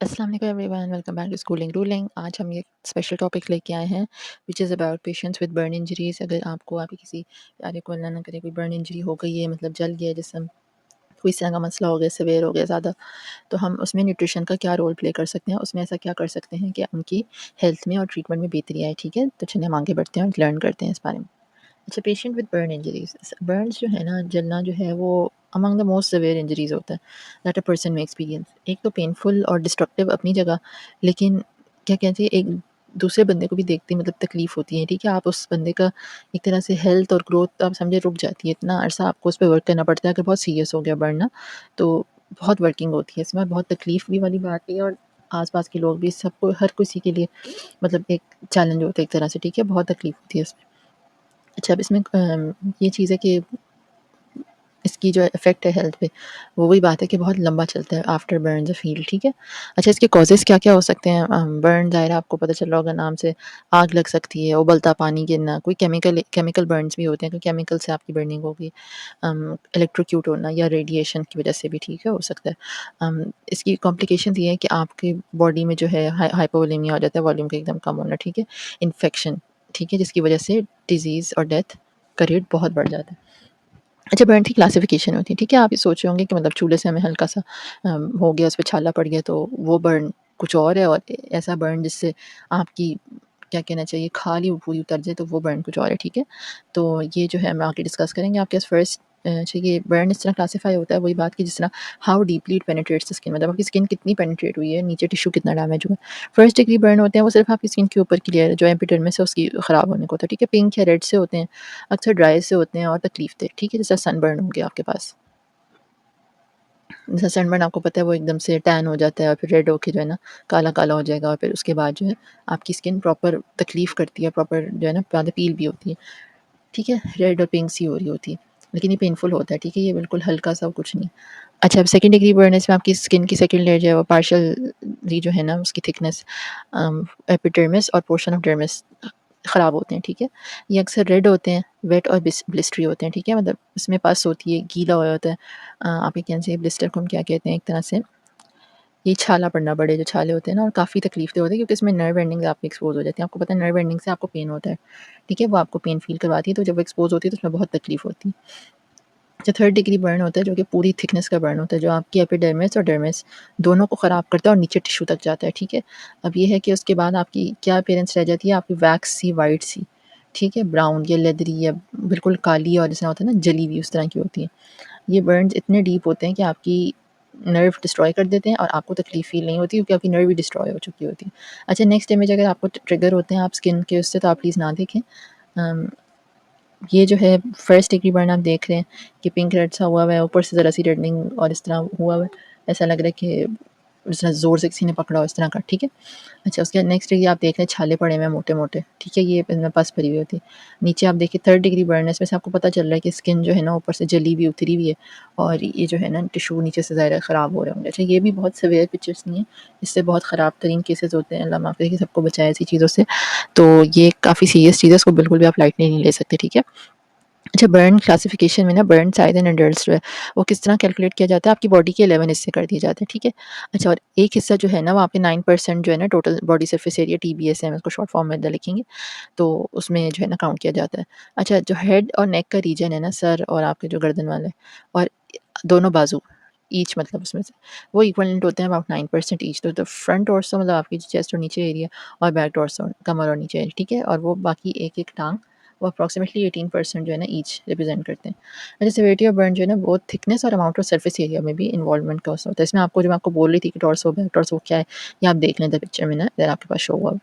अस्सलाम वालेकुम everyone, welcome back to schooling ruling. आज हम ये स्पेशल टॉपिक लेके आए हैं which is about patients with burn injuries. अगर आपको आपकी किसी यानी को अल्लाह ना करे कोई बर्न इंजरी हो गई है, मतलब जल गया है जिस्म, कोई इस तरह का मसला हो गया, सिवियर हो गया ज़्यादा, तो हम उसमें न्यूट्रिशन का क्या रोल प्ले कर सकते हैं, उसमें ऐसा क्या कर सकते हैं कि उनकी हेल्थ में और ट्रीटमेंट में बेहतरी आए। ठीक है, तो चलिए हम आगे बढ़ते हैं और लर्न करते हैं इस बारे में। अच्छा, patient with burn injuries, Burns जो है ना, जलना जो है वो among the most severe injuries होता है दैट अ पर्सन में एक्सपीरियंस। एक तो पेनफुल और डिस्ट्रक्टिव अपनी जगह, लेकिन क्या कहते हैं, एक दूसरे बंदे को भी देखते मतलब तकलीफ होती है। ठीक है, आप उस बंदे का एक तरह से हेल्थ और ग्रोथ आप समझे रुक जाती है, इतना अरसा आपको उस पर वर्क करना पड़ता है। अगर बहुत सीरियस हो गया बर्न ना, तो बहुत वर्किंग होती है इसमें, बहुत तकलीफ भी वाली बात है, और आसपास के लोग भी, सबको, हर किसी के लिए मतलब एक चैलेंज होता है एक तरह से। ठीक है, बहुत तकलीफ होती है इसमें। अच्छा, अब इसमें ये चीज़ है कि इसकी जो इफ़ेक्ट है हेल्थ पे, वो वही बात है कि बहुत लंबा चलता है आफ्टर बर्न द फील। ठीक है। अच्छा, इसके कॉजेज़ क्या-क्या हो सकते हैं? बर्न ज़ाहिर है आपको पता चल रहा होगा नाम से, आग लग सकती है, उबलता पानी गिरना, कोई केमिकल बर्न्स भी होते हैं, कोई केमिकल से आपकी बर्निंग होगी, इलेक्ट्रोक्यूट होना या रेडिएशन की वजह से भी, ठीक है, हो सकता है। इसकी कॉम्प्लिकेशंस ये है कि आपकी बॉडी में जो है हाइपोवोलेमिया हो जाता है, वॉल्यूम का एकदम कम होना, ठीक है, इन्फेक्शन, ठीक है, जिसकी वजह से डिज़ीज़ और डेथ का रेट बहुत बढ़ जाता है। अच्छा, बर्न की क्लासिफ़िकेशन होती है, ठीक है? आप ये सोच रहे होंगे कि मतलब चूल्हे से हमें हल्का-सा हो गया, उस पे छाला पड़ गया, तो वो बर्न कुछ और है, और ऐसा बर्न जिससे आपकी क्या कहना चाहिए, खाल ही पूरी उतर जाए, तो वो बर्न कुछ और है, ठीक है? तो ये जो है हम आगे डिस्कस करेंगे। आपके पास फर्स्ट अच्छा, ये बर्न इस तरह क्लासिफ़ाई होता है, वही बात की जिस तरह how deeply it penetrates the skin, मतलब आपकी स्किन कितनी पेनिट्रेट हुई है, नीचे टिश्यू कितना डैमेज हुआ है। फर्स्ट डिग्री बर्न होते हैं, वो सिर्फ़ आपकी स्किन के ऊपर की लेयर है, जो एपिडर्मिस है उसकी ख़राब होने को होता है, ठीक है? पिंक या रेड से होते हैं, अक्सर ड्राई से होते हैं और तकलीफ दे, ठीक है? जैसे सनबर्न हो गया आपके पास। जैसे सनबर्न आपको पता है वो एकदम से टैन हो जाता है और फिर रेड होके जो है ना काला-काला हो जाएगा, और फिर उसके बाद जो है आपकी स्किन प्रॉपर तकलीफ़ करती है, प्रॉपर जो है ना ज़्यादा पील भी होती है, ठीक है? रेड और पिंक सी हो रही होती है, लेकिन ये पेनफुल होता है, ठीक है? ये बिल्कुल हल्का-सा कुछ नहीं। अच्छा, अब सेकंड डिग्री बर्नर्स में आपकी स्किन की सेकंड लेयर जो है वो पार्शियली जो है ना उसकी थिकनेस एपिडर्मिस और पोर्शन ऑफ डर्मिस ख़राब होते हैं, ठीक है? ये अक्सर रेड होते हैं, वेट और ब्लिस्टरी होते हैं, ठीक है? मतलब इसमें पस होती है, गीला हुआ होता है। आप ये कह से ब्लिस्टर को हम क्या कहते हैं एक तरह से, ये छाला पड़ना, बड़े जो छाले होते हैं ना, और काफ़ी तकलीफ़ दे होते हैं क्योंकि इसमें नर्व एंडिंग्स आपकी एक्सपोज़ हो जाती हैं। आपको पता है नर्व एंडिंग से आपको पेन होता है, ठीक है? वो आपको पेन फ़ील करवाती है, तो जब वो एक्सपोज़ होती है तो उसमें बहुत तकलीफ़ होती है। जो थर्ड डिग्री बर्न होता है, जो कि पूरी थिकनेस का बर्न होता है, जो आपकी एपिडर्मिस और डर्मिस दोनों को ख़राब करता है और नीचे टिश्यू तक जाता है, ठीक है? अब ये है कि उसके बाद आपकी क्या अपीयरेंस रह जाती है, आपकी वैक्स सी, व्हाइट सी, ठीक है? ब्राउन या लेदरी या बिल्कुल काली, और जैसा होता है ना जली हुई, उस तरह की होती है। ये बर्न्स इतने डीप होते हैं कि आपकी नर्व डिस्ट्रॉय कर देते हैं और आपको तकलीफ फ़ील नहीं होती क्योंकि आपकी नर्व भी डिस्ट्रॉय हो चुकी होती है। अच्छा, नेक्स्ट इमेज अगर आपको ट्रिगर होते हैं आप स्किन के उससे, तो आप प्लीज़ ना देखें। अम ये जो है फर्स्ट डिग्री बर्न आप देख रहे हैं कि पिंक रेड सा हुआ हुआ है, ऊपर से ज़रा सी रेडनिंग और इस तरह हुआ हुआ है। ऐसा लग रहा है कि जिस तरह ज़ोर से किसी ने पकड़ा हो, इस तरह का, ठीक है? अच्छा, उसके बाद नेक्स्ट डिग्री आप देख रहे हैं छाले पड़े हुए हैं मोटे-मोटे, ठीक है? ये इनमें पस भरी हुई होती है। नीचे आप देखिए थर्ड डिग्री बर्न है, इसमें से आपको पता चल रहा है कि स्किन जो है ना ऊपर से जली हुई, उतरी हुई है, और ये जो है ना टिश्यू नीचे से ज़ाहिर है ख़राब हो रहे होंगे। अच्छा, ये भी बहुत सीवियर पिक्चर्स नहीं है, इससे बहुत ख़राब तरीन केसेज़ होते हैं, अल्लाह माफ़ करे कि सबको बचाए ऐसी चीज़ों से। तो ये काफ़ी सीरियस चीज़ है, इसको बिल्कुल भी आप लाइटली नहीं ले सकते, ठीक है? अच्छा, बर्न क्लासिफ़िकेशन में ना बर्न साइज़ एंड एडल्ट्स जो है, वो किस तरह कैलकुलेट किया जाता है, आपकी बॉडी के 11 हिस्से कर दिए जाते हैं, ठीक है? अच्छा, और एक हिस्सा जो है ना वो आपके 9% जो है ना total body surface area, TBS है, हम इसको शॉर्ट फॉर्म में लिखेंगे, तो उसमें जो है ना काउंट किया जाता है। अच्छा, जो हेड और नेक का रीजन है ना, सर और आपके जो गर्दन वाले और दोनों बाजू, ईच मतलब उसमें से वो इक्विवेलेंट होते हैं अबाउट 9% ईच। तो द फ्रंट टॉर्सो मतलब आपकी चेस्ट और नीचे एरिया, और बैक टॉर्सो कमर और नीचे एरिया, ठीक है? और वो बाकी एक-एक टाँग, वो अप्रॉक्सिमेटली 18% जो है ना ईच रिप्रेजेंट करते हैं। अच्छा, सिवियरिटी ऑफ बर्न जो है ना बहुत थिकनेस और अमाउंट ऑफ सरफेस एरिया में भी इन्वॉल्वमेंट का होता है। इसमें आपको, जो मैं आपको बोल रही थी कि टॉर्सो, बैक टॉर्सो क्या है, ये आप देख लें द पिक्चर में ना, इधर आपके पास शो हुआ।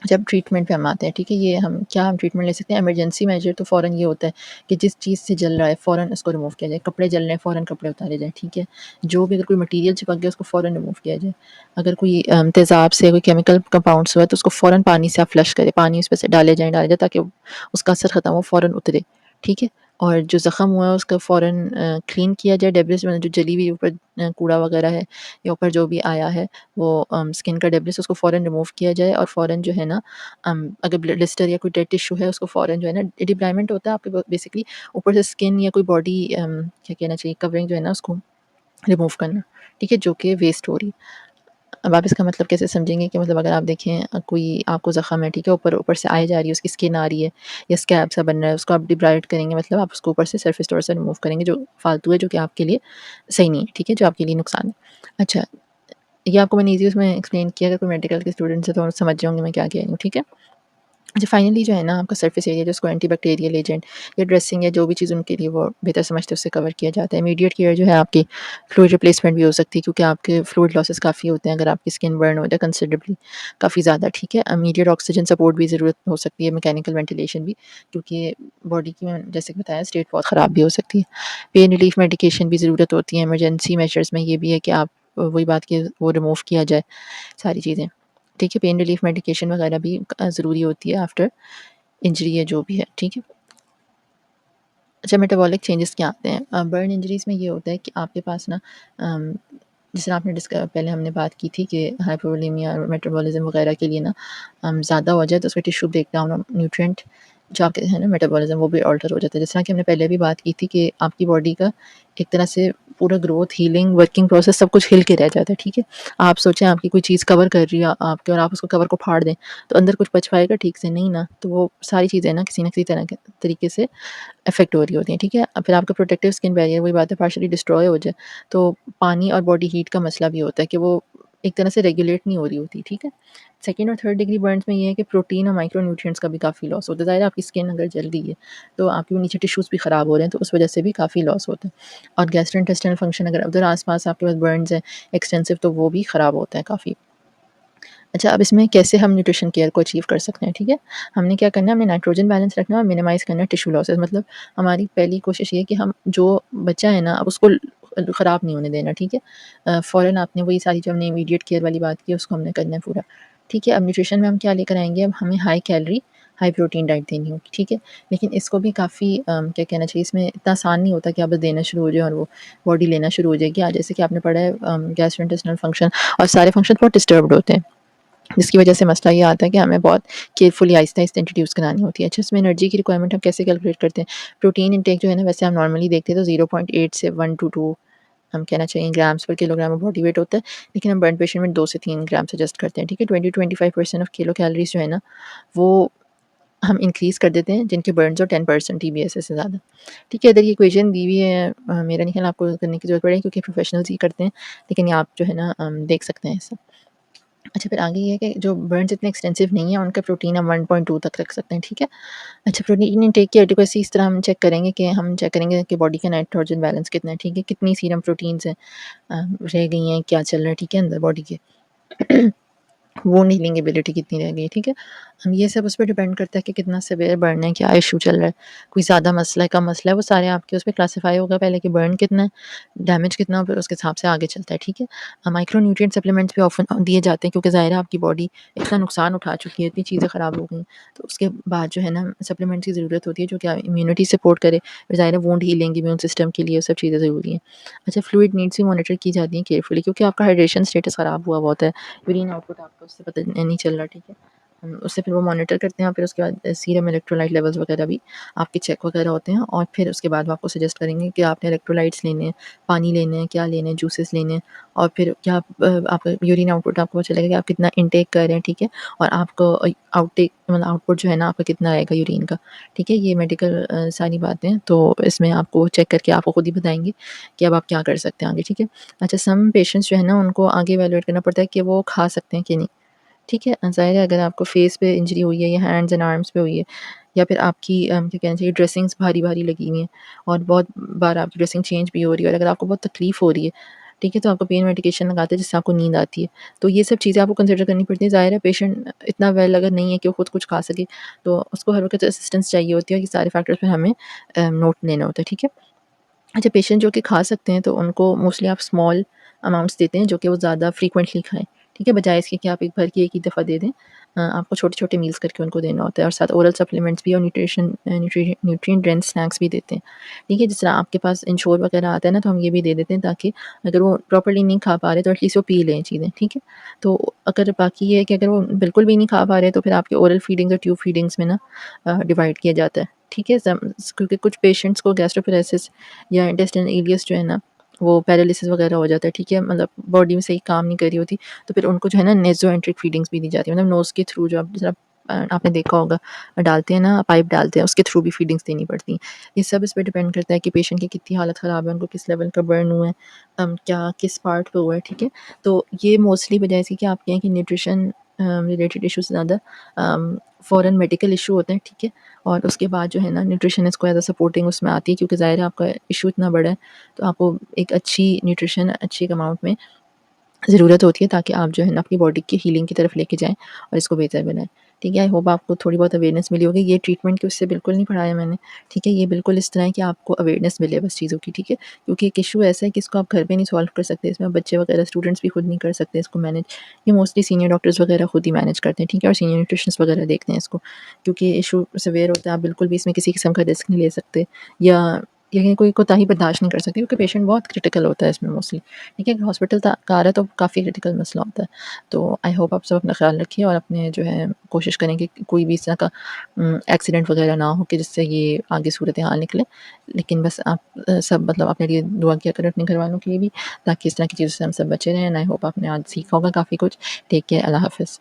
जब ट्रीटमेंट पे हम आते हैं, ठीक है, ये हम ट्रीटमेंट ले सकते हैं। इमरजेंसी मेजर तो फ़ौरन ये होता है कि जिस चीज़ से जल रहा है फ़ौरन उसको रिमूव किया जाए। कपड़े जल रहे हैं, फ़ौरन कपड़े उतारे जाएँ, ठीक है? जो भी अगर कोई मटीरियल चिपक गया उसको फ़ौरन रिमूव किया जाए। अगर कोई तेज़ाब से कोई केमिकल कंपाउंड्स हुआ है तो उसको फ़ौरन पानी से आप फ्लश करें, पानी उसमें से डाले जाएँ ताकि उसका असर ख़त्म हो, फ़ौरन उतरे, ठीक है? और जो ज़ख्म हुआ है उसका फ़ौरन क्लीन किया जाए, डेब्रिस में जो जली हुई ऊपर कूड़ा वगैरह है या ऊपर जो भी आया है, वो स्किन का डेब्रिस, उसको फ़ौरन रिमूव किया जाए, और फ़ौरन जो है ना अगर ब्लिस्टर या कोई डेड टिश्यू है उसको फ़ौरन जो है ना, डिब्राइमेंट होता है आपके बेसिकली ऊपर से स्किन या कोई बॉडी क्या कहना चाहिए, कवरिंग जो है ना उसको रिमूव करना, ठीक है? जो कि वेस्ट हो रही है। अब आप इसका मतलब कैसे समझेंगे कि मतलब अगर आप देखें कोई आपको ज़ख्म है, ठीक है, ऊपर ऊपर से आए जा रही है, उसकी स्किन आ रही है या स्कैब सा बन रहा है, उसको आप डिब्राइड करेंगे, मतलब आप उसको ऊपर से सरफेस तौर से रिमूव करेंगे जो फालतू है, जो कि आपके लिए सही नहीं है, ठीक है, जो आपके लिए नुकसान है। अच्छा, ये आपको मैंने ईज़ी उसमें एक्सप्लेन किया, अगर कोई मेडिकल के स्टूडेंट्स हैं तो समझ जाओगे मैं क्या कह रही हूँ, ठीक है। अच्छा, फाइनली जो है ना आपका सरफेस एरिया, जिसको एंटीबैक्टीरियल एजेंट या ड्रेसिंग या जो भी चीज़ उनके लिए वो बेहतर समझते हैं उससे कवर किया जाता है। इमीडिएट केयर जो है आपकी फ्लूइड रिप्लेसमेंट भी हो सकती है, क्योंकि आपके फ्लूइड लॉसेस काफ़ी होते हैं अगर आपकी स्किन बर्न हो जाए कंसिडरेबली, काफ़ी ज़्यादा, ठीक है। इमीडिएट ऑक्सीजन सपोर्ट भी ज़रूरत हो सकती है, मैकेनिकल वेंटिलेशन भी, क्योंकि बॉडी की मैंने जैसे कि बताया स्टेट बहुत ख़राब भी हो सकती है। पेन रिलीफ मेडिकेशन भी ज़रूरत होती है। इमरजेंसी मेजर्स में ये भी है कि आप वही बात कि वो रिमूव किया जाए सारी चीज़ें, ठीक है। पेन रिलीफ मेडिकेशन वगैरह भी ज़रूरी होती है आफ्टर इंजरी है जो भी है, ठीक है। अच्छा, मेटाबॉलिक चेंजेस क्या आते हैं? बर्न इंजरीज़ में ये होता है कि आपके पास ना अम, जिस तरह आपने पहले हमने बात की थी कि हाइपोवोलेमिया और मेटाबॉलिज्म वगैरह के लिए ना ज़्यादा हो जाए तो उसमें टिश्यू ब्रेक डाउन और न्यूट्रिएंट जो आपके है ना मेटाबॉलिज्म वो भी अल्टर हो जाता है। जिस तरह कि हमने पहले भी बात की थी कि आपकी बॉडी का एक तरह से पूरा ग्रोथ, हीलिंग, वर्किंग प्रोसेस सब कुछ हिल के रह जाता है, ठीक है। आप सोचें आपकी कोई चीज़ कवर कर रही है आपके और आप उसको कवर को फाड़ दें, तो अंदर कुछ बच पाएगा ठीक से? नहीं ना। तो वो सारी चीज़ें ना किसी न किसी तरह के तरीके से इफ़ेक्ट हो रही होती हैं, ठीक है। फिर आपका प्रोटेक्टिव स्किन बैरियर वही बात है पार्शियली डिस्ट्रॉय हो जाए, तो पानी और बॉडी हीट का मसला भी होता है कि वो एक तरह से रेगुलेट नहीं हो रही होती, ठीक है। सेकंड और थर्ड डिग्री बर्न्स में ये है कि प्रोटीन और माइक्रो न्यूट्रिएंट्स का भी काफ़ी लॉस होता है। ज़ाहिर है आपकी स्किन अगर जल गई है, तो आपके वो नीचे टिश्यूज़ भी ख़राब हो रहे हैं, तो उस वजह से भी काफ़ी लॉस होता है। और गैस्ट्रोइंटेस्टाइनल फंक्शन अगर उधर आस-पास आपके पास बर्न्स हैं एक्सटेंसिव, तो वो भी ख़राब होता है काफ़ी। अच्छा, अब इसमें कैसे हम न्यूट्रिशन केयर को अचीव कर सकते हैं, ठीक है? हमने क्या करना है, हमने नाइट्रोजन बैलेंस रखना है और मिनिमाइज़ करना है टिश्यू लॉसेस। मतलब हमारी पहली कोशिश ये है कि हम जो बचा है ना, अब उसको ख़राब नहीं होने देना, ठीक है? फ़ौरन आपने वही सारी जो हमने इमीडिएट केयर वाली बात की, उसको हमने करना है पूरा, ठीक है? अब न्यूट्रिशन में हम क्या लेकर आएँगे, अब हमें high calorie, high protein diet देनी होगी, ठीक है? लेकिन इसको भी काफ़ी क्या कहना चाहिए, इसमें इतना आसान नहीं होता कि आप बस देना शुरू हो जाएँ और वो बॉडी लेना शुरू हो जाएगी। जैसे कि आपने पढ़ा है गैस्ट्रोइंटेस्टिनल फंक्शन और सारे फंक्शन बहुत डिस्टर्ब्ड होते हैं। जिसकी वजह से मसला ये आता है कि हमें बहुत केयरफुली आहिस्ता-आहिस्ता इंट्रोड्यूस करानी होती है। अच्छा, इसमें एनर्जी की रिक्वायरमेंट हम कैसे कैलकुलेट करते हैं? प्रोटीन इंटेक जो है ना, वैसे हम नॉर्मली देखते हैं तो 0.8 से 1 टू 2 हम कहना चाहिए ग्राम्स पर किलोग्राम ऑफ बॉडी वेट होता है, लेकिन हम बर्न पेशेंट में 2 से 3 ग्राम सजेस्ट करते हैं, ठीक है? 20-25% ऑफ किलो कैलोरीज़ जो है ना, वो हम इंक्रीज़ कर देते हैं जिनके बर्न्स हो 10% टीबीएसए से ज़्यादा, ठीक है? इधर ये इक्वेशन दी हुई है, मेरा नहीं ख्याल आपको करने की ज़रूरत पड़ेगी क्योंकि प्रोफेशनल्स ही करते हैं, लेकिन ये आप जो है ना देख सकते हैं इसे। अच्छा, फिर आगे ये है कि जो बर्न्स इतने एक्सटेंसिव नहीं है, उनका प्रोटीन हम 1.2 तक रख सकते हैं, ठीक है? अच्छा, प्रोटीन इनटेक की एडिक्वेसी इस तरह हम चेक करेंगे कि हम चेक करेंगे कि बॉडी का नाइट्रोजन बैलेंस कितना है, ठीक है? कितनी सीरम प्रोटीन्स हैं रह गई हैं, क्या चल रहा है, ठीक है, अंदर बॉडी के। वुंड हीलिंग एबिलिटी कितनी रह गई है, ठीक है? ये सब उस पे डिपेंड करता है कि कितना सीवियर बर्न है, क्या इश्यू चल रहा है, कोई ज़्यादा मसला है, कम मसला है, वो सारे आपके उस पे क्लासिफ़ाई होगा पहले कि बर्न कितना है, डैमेज कितना है, फिर उसके हिसाब से आगे चलता है, ठीक है? माइक्रो न्यूट्रिएंट सप्लीमेंट्स भी ऑफ़न दिए जाते हैं क्योंकि ज़ाहिर है आपकी बॉडी इतना नुकसान उठा चुकी है, इतनी चीज़ें ख़राब हो गई हैं, तो उसके बाद जो है ना सप्लीमेंट्स की ज़रूरत होती है जो कि इम्यूनिटी सपोर्ट करे, फिर ज़ाहिर है वुंड हीलिंग, इम्यून सिस्टम के लिए ये सब चीज़ें ज़रूरी हैं। अच्छा, फ्लूइड नीड्स भी मॉनिटर की जाती हैं केयरफुली क्योंकि आपका हाइड्रेशन स्टेटस ख़राब हुआ होता है, यूरिन आउटपुट आपका उससे पता नहीं चल रहा, ठीक है? उससे फिर वो मॉनिटर करते हैं और फिर उसके बाद सीरम इलेक्ट्रोलाइट लेवल्स वगैरह भी आपके चेक वगैरह होते हैं और फिर उसके बाद वो आपको सजेस्ट करेंगे कि आपने इलेक्ट्रोलाइट्स लेने हैं, पानी लेने हैं, क्या लेने हैं, जूसेस लेने हैं और फिर क्या आपका यूरिन आउटपुट आपको पता चलेगा कि आप कितना इनटेक कर रहे हैं, ठीक है? और आपको आउटटेक मतलब आउटपुट जो है ना आपका कितना आएगा यूरिन का, ठीक है? ये मेडिकल सारी बातें तो इसमें आपको चेक करके आपको खुद ही बताएँगे कि अब आप क्या कर सकते हैं आगे, ठीक है? अच्छा, सम पेशेंट्स जो है ना उनको आगे इवैल्यूएट करना पड़ता है कि वो खा सकते हैं कि नहीं, ठीक है? ज़ाहिर है अगर आपको फेस पे इंजरी हुई है या हैंड्स एंड आर्म्स पे हुई है या फिर आपकी क्या कहना चाहिए ड्रेसिंग्स भारी-भारी लगी हुई हैं और बहुत बार आपकी ड्रेसिंग चेंज भी हो रही है और अगर आपको बहुत तकलीफ़ हो रही है, ठीक है? तो आपको पेन मेडिकेशन लगाते हैं जिससे आपको नींद आती है। तो ये सब चीज़ें आपको कंसिडर करनी पड़ती है। ज़ाहिर है पेशेंट इतना वेल अगर नहीं है कि वो खुद कुछ खा सके, तो उसको हर वक़्त असिस्टेंस चाहिए होती है और ये सारे फैक्टर्स पे हमें नोट लेना होता है, ठीक है? अच्छा, पेशेंट जो कि खा सकते हैं तो उनको मोस्टली आप स्मॉल अमाउंट्स देते हैं जो कि वो ज़्यादा फ्रीक्वेंटली खाएँ, ठीक है? बजाए इसके कि आप एक भर के एक ही दफ़ा दे दें। आपको छोटे-छोटे मील्स करके उनको देना होता है और साथ ओरल सप्लीमेंट्स भी और न्यूट्रिएंट डेंस स्नैक्स भी देते हैं, ठीक है? जिस तरह आपके पास इंश्योर वगैरह आता है ना तो हम ये भी दे देते हैं ताकि अगर वो प्रॉपर्ली नहीं खा पा रहे तो एटलीस्ट वो पी लें चीज़ें, ठीक है? तो अगर बाकी ये है कि अगर वो बिल्कुल भी नहीं खा पा रहे तो फिर आपके ओरल फीडिंग्स और ट्यूब फीडिंग्स में ना डिवाइड किया जाता है, ठीक है? क्योंकि कुछ पेशेंट्स को गैस्ट्रोपेरेसिस या इंटेस्टाइनल इलियस जो है ना, वो पैरालिसिस वगैरह हो जाता है, ठीक है? मतलब बॉडी में सही काम नहीं कर रही होती, तो फिर उनको जो है ना नेज़ोएंट्रिक फीडिंग्स भी दी जाती है, मतलब नोज़ के थ्रू जो आप जैसे आपने देखा होगा डालते हैं ना, पाइप डालते हैं, उसके थ्रू भी फीडिंग्स देनी पड़ती हैं। ये सब इस पे डिपेंड करता है कि पेशेंट की कितनी हालत ख़राब है, उनको किस लेवल का बर्न हुआ है, क्या किस पार्ट पे हुआ है, ठीक है? तो ये मोस्टली वजह ऐसी कि आपके यहाँ की न्यूट्रिशन रिलेटेड इश्यूज़ ज़्यादा फ़ॉरेन मेडिकल इश्यू होते हैं, ठीक है? और उसके बाद जो है ना न्यूट्रिशनिस्ट को एज़ अ सपोर्टिंग उसमें आती है, क्योंकि ज़ाहिर है आपका इश्यू इतना बड़ा है, तो आपको एक अच्छी न्यूट्रिशन अच्छी अमाउंट में ज़रूरत होती है, ताकि आप जो है ना अपनी बॉडी की हीलिंग की तरफ लेके जाएँ और इसको बेहतर बनाएँ। ठीक है, आई होप आपको थोड़ी बहुत अवेयरनेस मिली होगी। ये ट्रीटमेंट की उससे बिल्कुल नहीं पढ़ाया मैंने, ठीक है? ये बिल्कुल इस तरह है कि आपको अवेयरनेस मिले बस चीज़ों की, ठीक है? क्योंकि एक इश्यू ऐसा है कि इसको आप घर पे नहीं सॉल्व कर सकते, इसमें बच्चे वगैरह स्टूडेंट्स भी खुद नहीं कर सकते इसको मैनेज। ये मोस्टली सीनियर डॉक्टर्स वगैरह खुद ही मैनेज करते हैं, ठीक है? और सीनियर न्यूट्रिशनिस्ट वगैरह देखते हैं इसको, क्योंकि इश्यू सिवियर होता है, आप बिल्कुल भी इसमें किसी किस्म का रिस्क नहीं ले सकते, या कोई कोताही बर्दाश्त नहीं कर सकते, क्योंकि पेशेंट बहुत क्रिटिकल होता है इसमें मोस्टली, ठीक है? हॉस्पिटल तक आ रहा है तो काफ़ी क्रिटिकल मसला होता है। तो आई होप आप सब अपना ख़्याल रखिए और अपने जो है कोशिश करें कि कोई भी इस तरह का एक्सीडेंट वग़ैरह ना हो कि जिससे ये आगे सूरत-ए-हाल निकले। लेकिन बस आप सब मतलब अपने लिए दुआ किया करें अपने घरवालों के लिए भी, ताकि इस तरह की चीज़ों से हम सब बचे रहें, एंड आई होप आपने आज सीखा होगा काफ़ी कुछ। टेक केयर, अल्लाह हाफ़िज़।